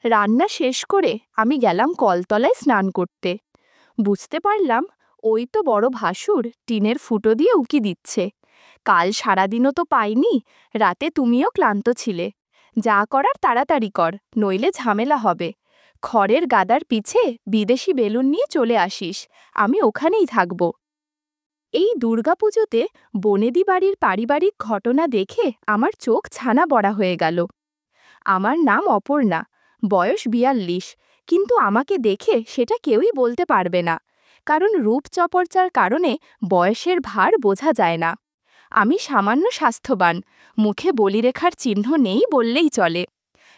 রান্না শেষ করে আমি গেলাম কলতলায় স্নান করতে। বুঝতে পারলাম ওই তো বড় ভাসুর টিনের ফুটো দিয়ে উকি দিচ্ছে। কাল সারাদিনও তো পাইনি, রাতে তুমিও ক্লান্ত ছিলে। যা করার তাড়াতাড়ি কর, নইলে ঝামেলা হবে। খড়ের গাদার পিছে বিদেশি বেলুন নিয়ে চলে আসিস, আমি ওখানেই থাকব। এই দুর্গাপুজোতে বনেদি বাড়ির পারিবারিক ঘটনা দেখে আমার চোখ ছানা বড়া হয়ে গেল। আমার নাম অপর্ণা, বয়স ৪২, কিন্তু আমাকে দেখে সেটা কেউই বলতে পারবে না, কারণ রূপচর্চার কারণে বয়সের ভার বোঝা যায় না। আমি সামান্য স্বাস্থ্যবান, মুখে বলিরেখার চিহ্ন নেই বললেই চলে।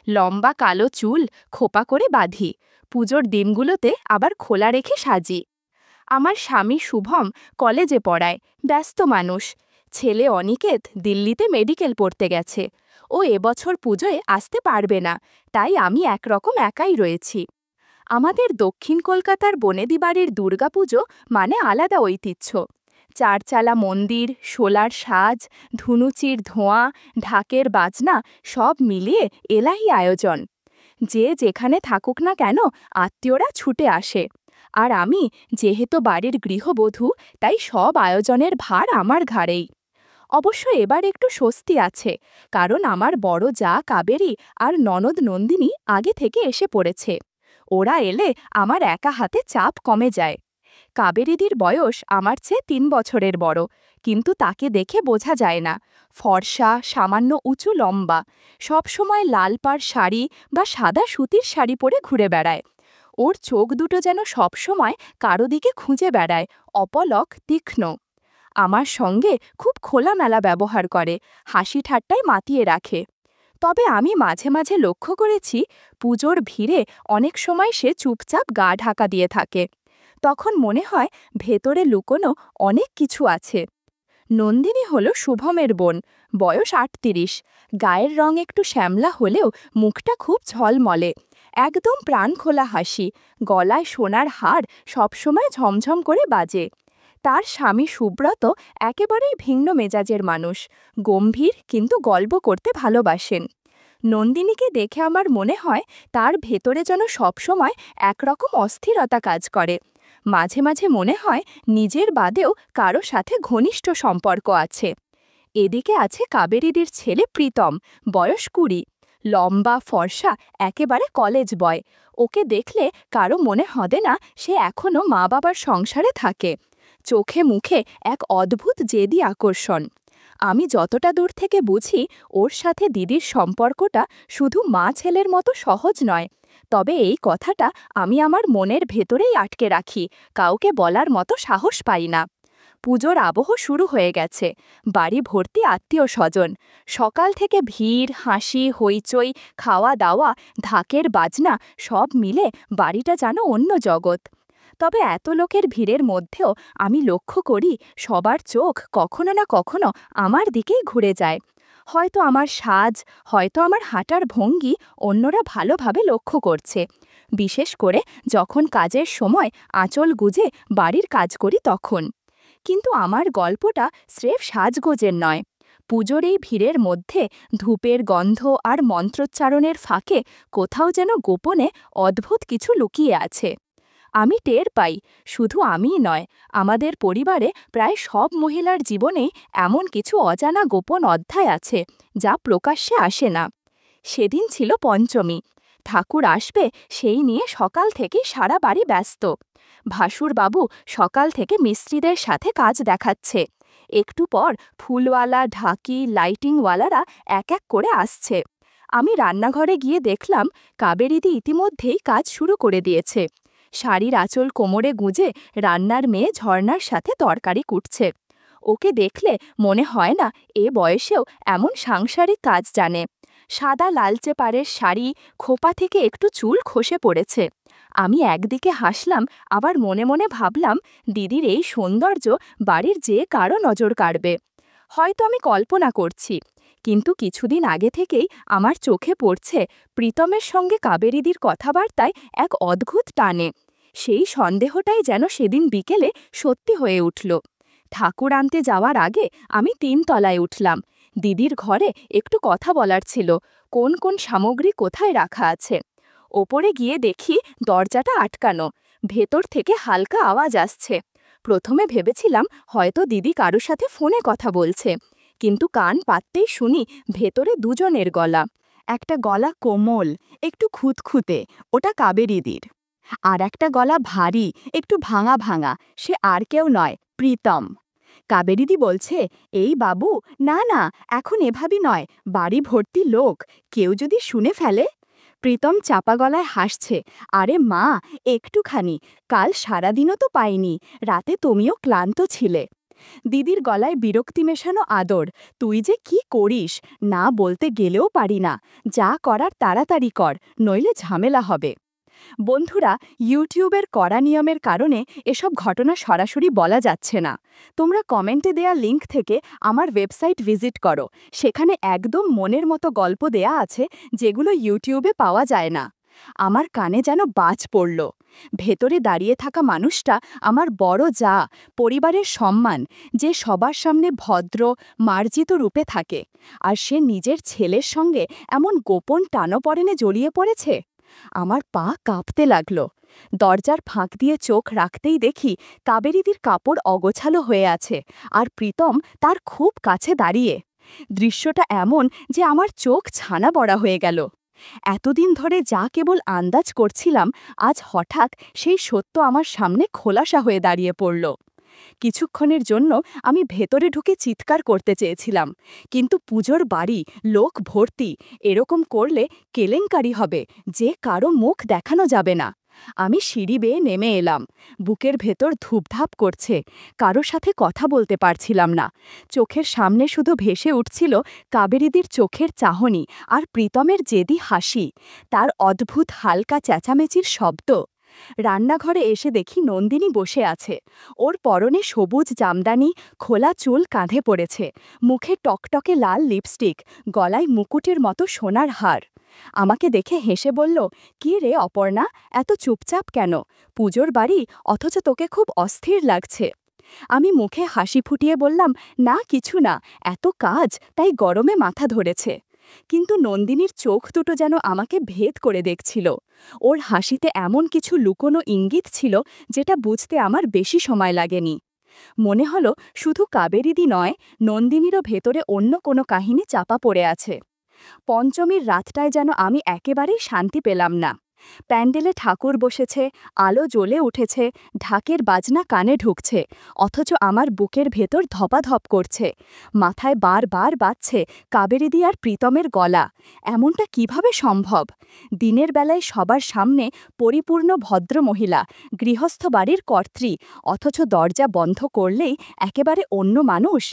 লম্বা কালো চুল খোপা করে বাঁধি, পুজোর দিনগুলোতে আবার খোলা রেখে সাজি। আমার স্বামী শুভম কলেজে পড়ায়, ব্যস্ত মানুষ। ছেলে অনিকেত দিল্লিতে মেডিকেল পড়তে গেছে। ও এবছর পুজোয় আসতে পারবে না, তাই আমি একরকম একাই রয়েছি। আমাদের দক্ষিণ কলকাতার বনেদি বাড়ির দুর্গাপুজো মানে আলাদা ঐতিহ্য। চারচালা মন্দির, শোলার সাজ, ধুনুচির ধোঁয়া, ঢাকের বাজনা সব মিলিয়ে এলাহি আয়োজন। যে যেখানে থাকুক না কেন, আত্মীয়রা ছুটে আসে। আর আমি যেহেতু বাড়ির গৃহবধূ, তাই সব আয়োজনের ভার আমার ঘাড়েই। অবশ্য এবার একটু স্বস্তি আছে, কারণ আমার বড় যা কাবেরী আর ননদ নন্দিনী আগে থেকে এসে পড়েছে। ওরা এলে আমার একা হাতে চাপ কমে যায়। কাবেরীদির বয়স আমার চেয়ে ৩ বছরের বড়, কিন্তু তাকে দেখে বোঝা যায় না। ফর্সা, সামান্য উঁচু লম্বা, সবসময় লাল পাড় শাড়ি বা সাদা সুতির শাড়ি পরে ঘুরে বেড়ায়। ওর চোখ দুটো যেন সবসময় কারো দিকে খুঁজে বেড়ায়, অপলক, তীক্ষ্ণ। আমার সঙ্গে খুব খোলামেলা ব্যবহার করে, হাসি ঠাট্টায় মাতিয়ে রাখে। তবে আমি মাঝে মাঝে লক্ষ্য করেছি, পুজোর ভিড়ে অনেক সময় সে চুপচাপ গা ঢাকা দিয়ে থাকে। তখন মনে হয় ভেতরে লুকোনো অনেক কিছু আছে। নন্দিনী হল শুভমের বোন, বয়স ৩৮, গায়ের রং একটু শ্যামলা হলেও মুখটা খুব ঝলমলে, একদম প্রাণখোলা হাসি, গলায় সোনার হার সবসময় ঝমঝম করে বাজে। তার স্বামী সুব্রত একেবারেই ভিন্ন মেজাজের মানুষ, গম্ভীর কিন্তু গল্প করতে ভালোবাসেন। নন্দিনীকে দেখে আমার মনে হয় তার ভেতরে যেন সবসময় একরকম অস্থিরতা কাজ করে। মাঝে মাঝে মনে হয় নিজের বাদেও কারো সাথে ঘনিষ্ঠ সম্পর্ক আছে। এদিকে আছে কাবেরীদির ছেলে প্রীতম, বয়স ২০, লম্বা ফর্সা, একেবারে কলেজ বয়। ওকে দেখলে কারো মনে হবে না সে এখনও মা বাবার সংসারে থাকে। চোখে মুখে এক অদ্ভুত জেদি আকর্ষণ। আমি যতটা দূর থেকে বুঝি, ওর সাথে দিদির সম্পর্কটা শুধু মা ছেলের মতো সহজ নয়। তবে এই কথাটা আমি আমার মনের ভেতরেই আটকে রাখি, কাউকে বলার মতো সাহস পাই না। পুজোর আবহ শুরু হয়ে গেছে, বাড়ি ভর্তি আত্মীয় স্বজন। সকাল থেকে ভিড়, হাসি, হইচই, খাওয়া দাওয়া, ঢাকের বাজনা সব মিলে বাড়িটা যেন অন্য জগৎ। তবে এত লোকের ভিড়ের মধ্যেও আমি লক্ষ্য করি সবার চোখ কখনো না কখনো আমার দিকেই ঘুরে যায়। হয়তো আমার সাজ, হয়তো আমার হাঁটার ভঙ্গি অন্যরা ভালোভাবে লক্ষ্য করছে। বিশেষ করে যখন কাজের সময় আঁচল গুজে বাড়ির কাজ করি তখন। কিন্তু আমার গল্পটা স্রেফ সাজগোজের নয়। পুজোর এই ভিড়ের মধ্যে ধূপের গন্ধ আর মন্ত্রোচ্চারণের ফাঁকে কোথাও যেন গোপনে অদ্ভুত কিছু লুকিয়ে আছে। আমি টের পাই, শুধু আমিই নয়, আমাদের পরিবারে প্রায় সব মহিলার জীবনে এমন কিছু অজানা গোপন অধ্যায় আছে, যা প্রকাশ্যে আসে না। সেদিন ছিল পঞ্চমী। ঠাকুর আসবে সেই নিয়ে সকাল থেকে সারা বাড়ি ব্যস্ত। ভাসুর বাবু সকাল থেকে মিস্ত্রিদের সাথে কাজ দেখাচ্ছে। একটু পর ফুলওয়ালা, ঢাকি, লাইটিংওয়ালারা এক এক করে আসছে। আমি রান্নাঘরে গিয়ে দেখলাম কাবেরীদি ইতিমধ্যেই কাজ শুরু করে দিয়েছে। শাড়ির আঁচল কোমরে গুঁজে রান্নার মেয়ে ঝর্ণার সাথে তরকারি কুটছে। ওকে দেখলে মনে হয় না এ বয়সেও এমন সাংসারিক কাজ জানে। সাদা লালচে পাড়ের শাড়ি, খোপা থেকে একটু চুল খসে পড়েছে। আমি একদিকে হাসলাম, আবার মনে মনে ভাবলাম দিদির এই সৌন্দর্য বাড়ির যে কারো নজর কাড়বে। হয়তো আমি কল্পনা করছি, কিন্তু কিছুদিন আগে থেকেই আমার চোখে পড়ছে প্রীতমের সঙ্গে কাবেরীদির কথাবার্তায় এক অদ্ভুত টানে। সেই সন্দেহটাই যেন সেদিন বিকেলে সত্যি হয়ে উঠল। ঠাকুর আনতে যাওয়ার আগে আমি ৩ তলায় উঠলাম। দিদির ঘরে একটু কথা বলার ছিল, কোন কোন সামগ্রী কোথায় রাখা আছে। ওপরে গিয়ে দেখি দরজাটা আটকানো, ভেতর থেকে হালকা আওয়াজ আসছে। প্রথমে ভেবেছিলাম হয়তো দিদি কারোর সাথে ফোনে কথা বলছে, কিন্তু কান পাততেই শুনি ভেতরে দুজনের গলা। একটা গলা কোমল, একটু খুঁতখুঁতে, ওটা কাবেরীদির। আর একটা গলা ভারী, একটু ভাঙা ভাঙা, সে আর কেউ নয়, প্রীতম। কাবেরীদি বলছে, এই বাবু, না না, এখন এভাবে নয়, বাড়ি ভর্তি লোক, কেউ যদি শুনে ফেলে। প্রীতম চাপা গলায় হাসছে, আরে মা, একটুখানি, কাল সারাদিনও তো পাইনি, রাতে তুমিও ক্লান্ত ছিলে। দিদির গলায় বিরক্তি মেশানো আদর, তুই যে কি করিস, না বলতে গেলেও পারি না, যা করার তাড়াতাড়ি কর, নইলে ঝামেলা হবে। বন্ধুরা, ইউটিউবের কড়া নিয়মের কারণে এসব ঘটনা সরাসরি বলা যাচ্ছে না। তোমরা কমেন্টে দেয়া লিংক থেকে আমার ওয়েবসাইট ভিজিট করো, সেখানে একদম মনের মতো গল্প দেয়া আছে, যেগুলো ইউটিউবে পাওয়া যায় না। আমার কানে যেন বাজ পড়ল। ভেতরে দাঁড়িয়ে থাকা মানুষটা আমার বড় যা, পরিবারের সম্মান, যে সবার সামনে ভদ্র, মার্জিত রূপে থাকে, আর সে নিজের ছেলের সঙ্গে এমন গোপন টানাপোড়েনে জড়িয়ে পড়েছে। আমার পা কাঁপতে লাগল। দরজার ফাঁক দিয়ে চোখ রাখতেই দেখি কাবেরীদির কাপড় অগোছালো হয়ে আছে, আর প্রীতম তার খুব কাছে দাঁড়িয়ে। দৃশ্যটা এমন যে আমার চোখ ছানা বড়া হয়ে গেল। এতদিন ধরে যা কেবল আন্দাজ করছিলাম, আজ হঠাৎ সেই সত্য আমার সামনে খোলাসা হয়ে দাঁড়িয়ে পড়ল। কিছুক্ষণের জন্য আমি ভেতরে ঢুকে চিৎকার করতে চেয়েছিলাম, কিন্তু পুজোর বাড়ি, লোক ভর্তি, এরকম করলে কেলেঙ্কারি হবে, যে কারো মুখ দেখানো যাবে না। আমি সিঁড়ি বেয়ে নেমে এলাম, বুকের ভেতর ধূপধাপ করছে, কারো সাথে কথা বলতে পারছিলাম না। চোখের সামনে শুধু ভেসে উঠছিল কাবেরীদির চোখের চাহনি আর প্রীতমের জেদি হাসি, তার অদ্ভুত হালকা চেঁচামেচির শব্দ। রান্নাঘরে এসে দেখি নন্দিনী বসে আছে, ওর পরনে সবুজ জামদানি, খোলা চুল কাঁধে পড়েছে, মুখে টকটকে লাল লিপস্টিক, গলায় মুকুটের মতো সোনার হার। আমাকে দেখে হেসে বলল, কি রে অপর্ণা, এত চুপচাপ কেন? পুজোর বাড়ি, অথচ তোকে খুব অস্থির লাগছে। আমি মুখে হাসি ফুটিয়ে বললাম, না কিছু না, এত কাজ, তাই গরমে মাথা ধরেছে। কিন্তু নন্দিনীর চোখ দুটো যেন আমাকে ভেদ করে দেখছিল। ওর হাসিতে এমন কিছু লুকোনো ইঙ্গিত ছিল, যেটা বুঝতে আমার বেশি সময় লাগেনি। মনে হলো শুধু কাবেরীদি নয়, নন্দিনীরও ভেতরে অন্য কোনো কাহিনী চাপা পড়ে আছে। পঞ্চমীর রাতটায় যেন আমি একেবারেই শান্তি পেলাম না। প্যান্ডেলে ঠাকুর বসেছে, আলো জ্বলে উঠেছে, ঢাকের বাজনা কানে ঢুকছে, অথচ আমার বুকের ভেতর ধপাধপ করছে। মাথায় বারবার বাজছে কাবেরীদি আর প্রীতমের গলা। এমনটা কিভাবে সম্ভব? দিনের বেলায় সবার সামনে পরিপূর্ণ ভদ্র মহিলা, গৃহস্থ বাড়ির কর্ত্রী, অথচ দরজা বন্ধ করলেই একেবারে অন্য মানুষ।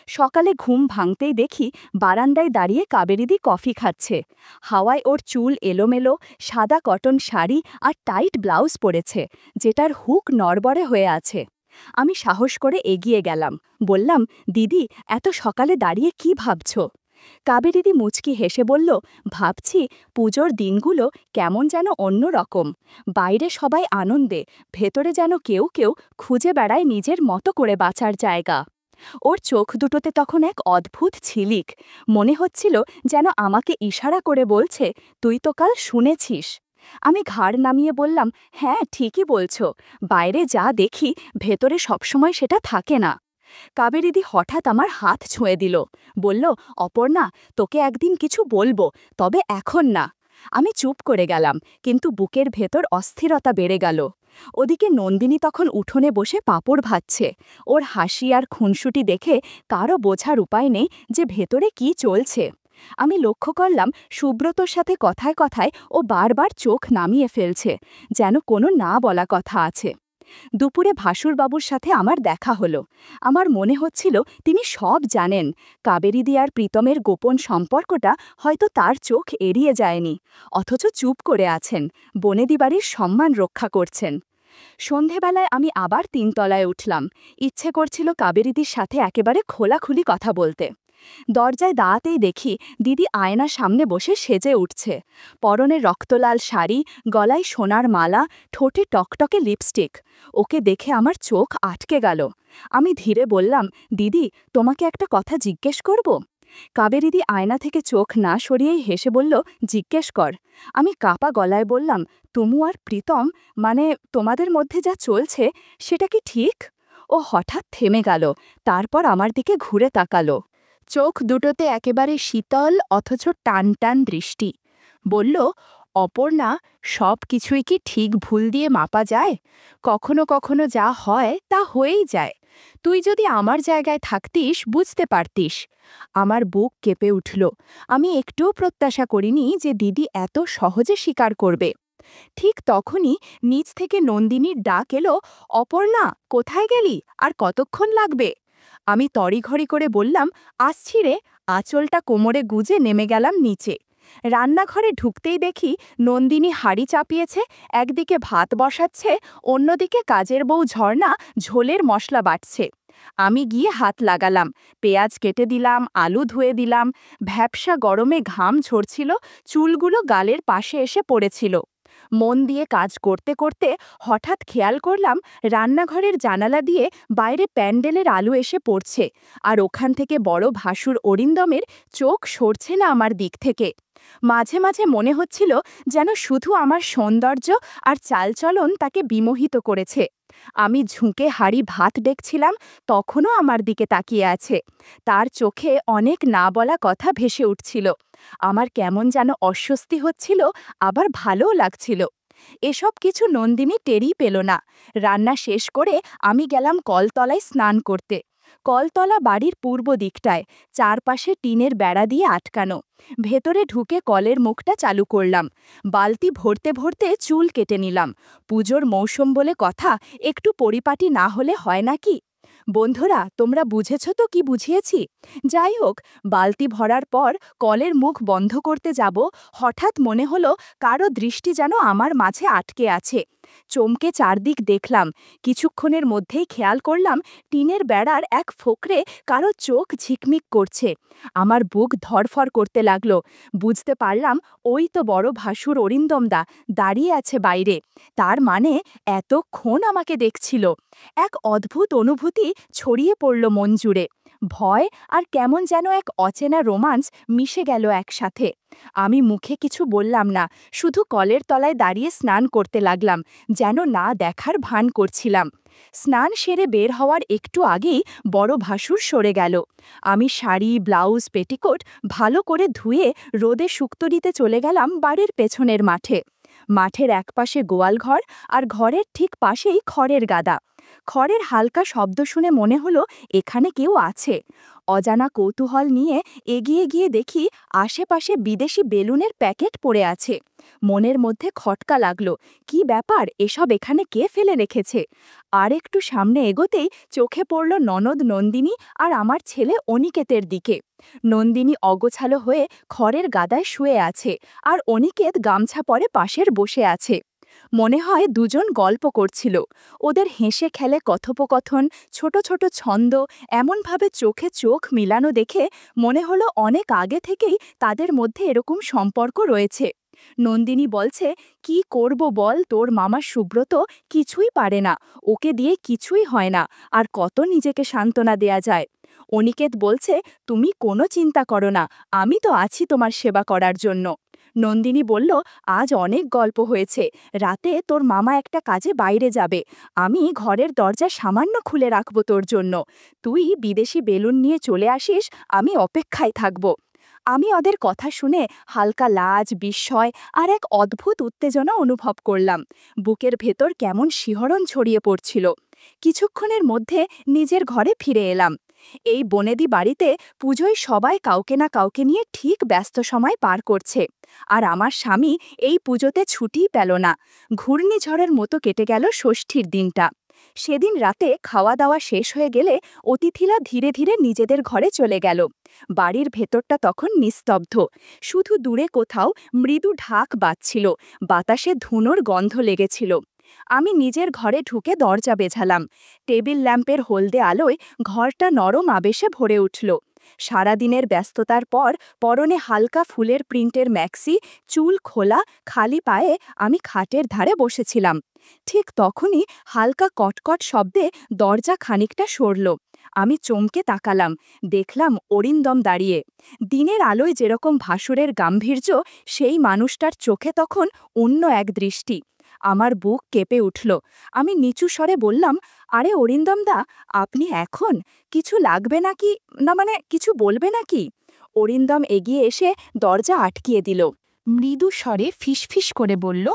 সকালে ঘুম ভাঙতেই দেখি বারান্দায় দাঁড়িয়ে কাবেরীদি কফি খাচ্ছে। হাওয়ায় ওর চুল এলোমেলো, সাদা কটন শাড়ি আর টাইট ব্লাউজ পরেছে, যেটার হুক নড়বড়ে হয়ে আছে। আমি সাহস করে এগিয়ে গেলাম, বললাম, দিদি, এত সকালে দাঁড়িয়ে কি ভাবছ? কাবেরীদি মুচকি হেসে বলল, ভাবছি পুজোর দিনগুলো কেমন যেন অন্য রকম। বাইরে সবাই আনন্দে, ভেতরে যেন কেউ কেউ খুঁজে বেড়ায় নিজের মতো করে বাঁচার জায়গা। ওর চোখ দুটোতে তখন এক অদ্ভুত ঝিলিক, মনে হচ্ছিল যেন আমাকে ইশারা করে বলছে, তুই তো কাল শুনেছিস। আমি ঘাড় নামিয়ে বললাম, হ্যাঁ ঠিকই বলছো, বাইরে যা দেখি ভেতরে সবসময় সেটা থাকে না। কাবেরীদি হঠাৎ আমার হাত ছুঁয়ে দিল, বলল, অপর্ণা, তোকে একদিন কিছু বলবো, তবে এখন না। আমি চুপ করে গেলাম, কিন্তু বুকের ভেতর অস্থিরতা বেড়ে গেল। ওদিকে নন্দিনী তখন উঠোনে বসে পাঁপড় ভাজছে। ওর হাসি আর খুনসুটি দেখে কারও বোঝার উপায় নেই যে ভেতরে কি চলছে। আমি লক্ষ্য করলাম সুব্রতর সাথে কথায় কথায় ও বারবার চোখ নামিয়ে ফেলছে, যেন কোনো না বলা কথা আছে। দুপুরে ভাসুরবাবুর সাথে আমার দেখা হলো। আমার মনে হচ্ছিল তিনি সব জানেন। কাবেরীদি আর প্রীতমের গোপন সম্পর্কটা হয়তো তার চোখ এড়িয়ে যায়নি, অথচ চুপ করে আছেন, বনেদি বাড়ির সম্মান রক্ষা করছেন। সন্ধেবেলায় আমি আবার ৩ তলায় উঠলাম। ইচ্ছে করছিল কাবেরীদির সাথে একেবারে খোলাখুলি কথা বলতে। দরজায় দাঁড়াতেই দেখি দিদি আয়নার সামনে বসে সেজে উঠছে। পরনে রক্তলাল শাড়ি, গলায় সোনার মালা, ঠোঁটে টকটকে লিপস্টিক। ওকে দেখে আমার চোখ আটকে গেল। আমি ধীরে বললাম, দিদি, তোমাকে একটা কথা জিজ্ঞেস করব? কাবেরীদি আয়না থেকে চোখ না সরিয়েই হেসে বলল, জিজ্ঞেস কর। আমি কাপা গলায় বললাম, তুমু আর প্রীতম, মানে তোমাদের মধ্যে যা চলছে সেটা কি ঠিক? ও হঠাৎ থেমে গেল, তারপর আমার দিকে ঘুরে তাকালো। চোখ দুটোতে একেবারে শীতল অথচ টান টান দৃষ্টি। বলল, অপর্ণা, সব কিছুই কি ঠিক ভুল দিয়ে মাপা যায়? কখনো কখনো যা হয় তা হয়েই যায়। তুই যদি আমার জায়গায় থাকতিস বুঝতে পারতিস। আমার বুক কেঁপে উঠল। আমি একটুও প্রত্যাশা করিনি যে দিদি এত সহজে স্বীকার করবে। ঠিক তখনই নিচ থেকে নন্দিনীর ডাক এলো, অপর্ণা, কোথায় গেলি? আর কতক্ষণ লাগবে? আমি তড়িঘড়ি করে বললাম, আসছি রে। আঁচলটা কোমরে গুজে নেমে গেলাম নিচে। রান্নাঘরে ঢুকতেই দেখি নন্দিনী হাঁড়ি চাপিয়েছে, একদিকে ভাত বসাচ্ছে, অন্যদিকে কাজের বউ ঝর্ণা ঝোলের মশলা বাটছে। আমি গিয়ে হাত লাগালাম, পেঁয়াজ কেটে দিলাম, আলু ধুয়ে দিলাম। ভ্যাপসা গরমে ঘাম ঝরছিল, চুলগুলো গালের পাশে এসে পড়েছিল। মন দিয়ে কাজ করতে করতে হঠাৎ খেয়াল করলাম রান্নাঘরের জানালা দিয়ে বাইরে প্যান্ডেলের আলো এসে পড়ছে, আর ওখান থেকে বড় ভাসুর অরিন্দমের চোখ সরছে না আমার দিক থেকে। মাঝে মাঝে মনে হচ্ছিল যেন শুধু আমার সৌন্দর্য আর চালচলন তাকে বিমোহিত করেছে। আমি ঝুঁকে হাঁড়ি ভাত দেখছিলাম, তখনও আমার দিকে তাকিয়ে আছে। তার চোখে অনেক না বলা কথা ভেসে উঠছিল। আমার কেমন যেন অস্বস্তি হচ্ছিল, আবার ভালোও লাগছিল। এসব কিছু নন্দিনী টেরই পেল না। রান্না শেষ করে আমি গেলাম কলতলায় স্নান করতে। কলতলা বাড়ির পূর্ব দিকটায়, চারপাশে টিনের বেড়া দিয়ে আটকানো। ভেতরে ঢুকে কলের মুখটা চালু করলাম। বালতি ভরতে ভরতে চুল কেটে নিলাম। পুজোর মৌসুম বলে কথা, একটু পরিপাটি না হলে হয় নাকি? বন্ধুরা, তোমরা বুঝেছ তো কি বুঝিয়েছি? যাই হোক, বালতি ভরার পর কলের মুখ বন্ধ করতে যাব, হঠাৎ মনে হলো কারো দৃষ্টি যেন আমার মাঝে আটকে আছে। চমকে চারদিক দেখলাম। কিছুক্ষণের মধ্যেই খেয়াল করলাম টিনের বেড়ার এক ফোকরে কারো চোখ ঝিকমিক করছে। আমার বুক ধরফর করতে লাগলো। বুঝতে পারলাম ওই তো বড় ভাসুর অরিন্দমদা দাঁড়িয়ে আছে বাইরে। তার মানে এতক্ষণ আমাকে দেখছিল। এক অদ্ভুত অনুভূতি ছড়িয়ে পড়ল মন জুড়ে। ভয় আর কেমন যেন এক অচেনা রোমাঞ্চ মিশে গেল একসাথে। আমি মুখে কিছু বললাম না, শুধু কলের তলায় দাঁড়িয়ে স্নান করতে লাগলাম, যেন না দেখার ভান করছিলাম। স্নান সেরে বের হওয়ার একটু আগেই বড় ভাসুর সরে গেল। আমি শাড়ি, ব্লাউজ, পেটিকোট ভালো করে ধুয়ে রোদে শুক্তো দিতে চলে গেলাম বাড়ির পেছনের মাঠে। মাঠের একপাশে গোয়ালঘর, আর ঘরের ঠিক পাশেই খড়ের গাদা। খড়ের হালকা শব্দ শুনে মনে হলো এখানে কেউ আছে। অজানা কৌতূহল নিয়ে এগিয়ে গিয়ে দেখি আশেপাশে বিদেশি বেলুনের প্যাকেট পড়ে আছে। মনের মধ্যে খটকা লাগলো, কি ব্যাপার, এসব এখানে কে ফেলে রেখেছে? আর একটু সামনে এগোতেই চোখে পড়ল ননদ নন্দিনী আর আমার ছেলে অনিকেতের দিকে। নন্দিনী অগোছালো হয়ে খড়ের গাদায় শুয়ে আছে, আর অনিকেত গামছা পরে পাশের বসে আছে। মনে হয় দুজন গল্প করছিল। ওদের হেসে খেলে কথোপকথন, ছোট ছোট ছন্দ, এমনভাবে চোখে চোখ মিলানো দেখে মনে হলো অনেক আগে থেকেই তাদের মধ্যে এরকম সম্পর্ক রয়েছে। নন্দিনী বলছে, কি করব বল, তোর মামা সুব্রত কিছুই পারে না, ওকে দিয়ে কিছুই হয় না, আর কত নিজেকে সান্ত্বনা দেয়া যায়। অনিকেত বলছে, তুমি কোনো চিন্তা করো না, আমি তো আছি তোমার সেবা করার জন্য। নন্দিনী বলল, আজ অনেক গল্প হয়েছে, রাতে তোর মামা একটা কাজে বাইরে যাবে, আমি ঘরের দরজা সামান্য খুলে রাখব তোর জন্য। তুই বিদেশি বেলুন নিয়ে চলে আসিস, আমি অপেক্ষায় থাকব। আমি ওদের কথা শুনে হালকা লাজ, বিস্ময় আর এক অদ্ভুত উত্তেজনা অনুভব করলাম। বুকের ভেতর কেমন শিহরণ ছড়িয়ে পড়ছিল। কিছুক্ষণের মধ্যে নিজের ঘরে ফিরে এলাম। এই বনেদি বাড়িতে পুজোয় সবাই কাউকে না কাউকে নিয়ে ঠিক ব্যস্ত সময় পার করছে, আর আমার স্বামী এই পুজোতে ছুটিই পেল না। ঘূর্ণিঝড়ের মতো কেটে গেল ষষ্ঠীর দিনটা। সেদিন রাতে খাওয়া দাওয়া শেষ হয়ে গেলে অতিথিরা ধীরে ধীরে নিজেদের ঘরে চলে গেল। বাড়ির ভেতরটা তখন নিস্তব্ধ, শুধু দূরে কোথাও মৃদু ঢাক বাজছিল, বাতাসে ধুনোর গন্ধ লেগেছিল। আমি নিজের ঘরে ঢুকে দরজা বেঝালাম। টেবিল ল্যাম্পের হলদে আলোয় ঘরটা নরম আবেশে ভরে উঠল। সারাদিনের ব্যস্ততার পর পরনে হালকা ফুলের প্রিন্টের ম্যাক্সি, চুল খোলা, খালি পায়ে আমি খাটের ধারে বসেছিলাম। ঠিক তখনই হালকা কটকট শব্দে দরজা খানিকটা সরল। আমি চমকে তাকালাম, দেখলাম অরিন্দম দাঁড়িয়ে। দিনের আলোয় যেরকম ভাসুরের গাম্ভীর্য, সেই মানুষটার চোখে তখন অন্য এক দৃষ্টি। আমার বুক কেঁপে উঠল। আমি নিচু স্বরে বললাম, আরে অরিন্দমদা, আপনি এখন কিছু লাগবে নাকি, না মানে কিছু বলবে নাকি? অরিন্দম এগিয়ে এসে দরজা আটকিয়ে দিল। মৃদু স্বরে ফিসফিস করে বলল,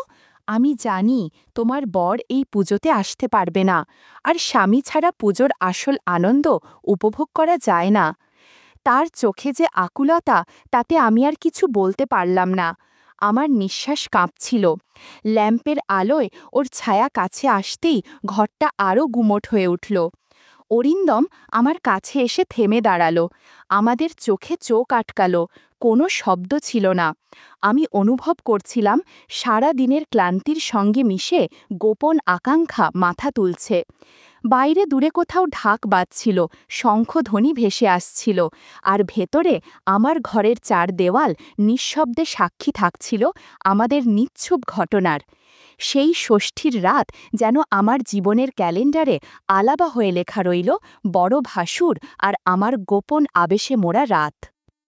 আমি জানি তোমার বর এই পুজোতে আসতে পারবে না, আর স্বামী ছাড়া পুজোর আসল আনন্দ উপভোগ করা যায় না। তার চোখে যে আকুলতা, তাতে আমি আর কিছু বলতে পারলাম না। আমার নিঃশ্বাস কাঁপছিল। ল্যাম্পের আলোয় ওর ছায়া কাছে আসতেই ঘরটা আরও গুমোট হয়ে উঠল। অরিন্দম আমার কাছে এসে থেমে দাঁড়ালো। আমাদের চোখে চোখ আটকালো। কোনো শব্দ ছিল না। আমি অনুভব করছিলাম সারা দিনের ক্লান্তির সঙ্গে মিশে গোপন আকাঙ্ক্ষা মাথা তুলছে। বাইরে দূরে কোথাও ঢাক বাজছিল, শঙ্খধ্বনি ভেসে আসছিল, আর ভেতরে আমার ঘরের চার দেওয়াল নিঃশব্দে সাক্ষী থাকছিল আমাদের নিচ্ছুপ ঘটনার। সেই ষষ্ঠীর রাত যেন আমার জীবনের ক্যালেন্ডারে আলাবা হয়ে লেখা রইল, বড় ভাসুর আর আমার গোপন আবেশে মোড়া রাত।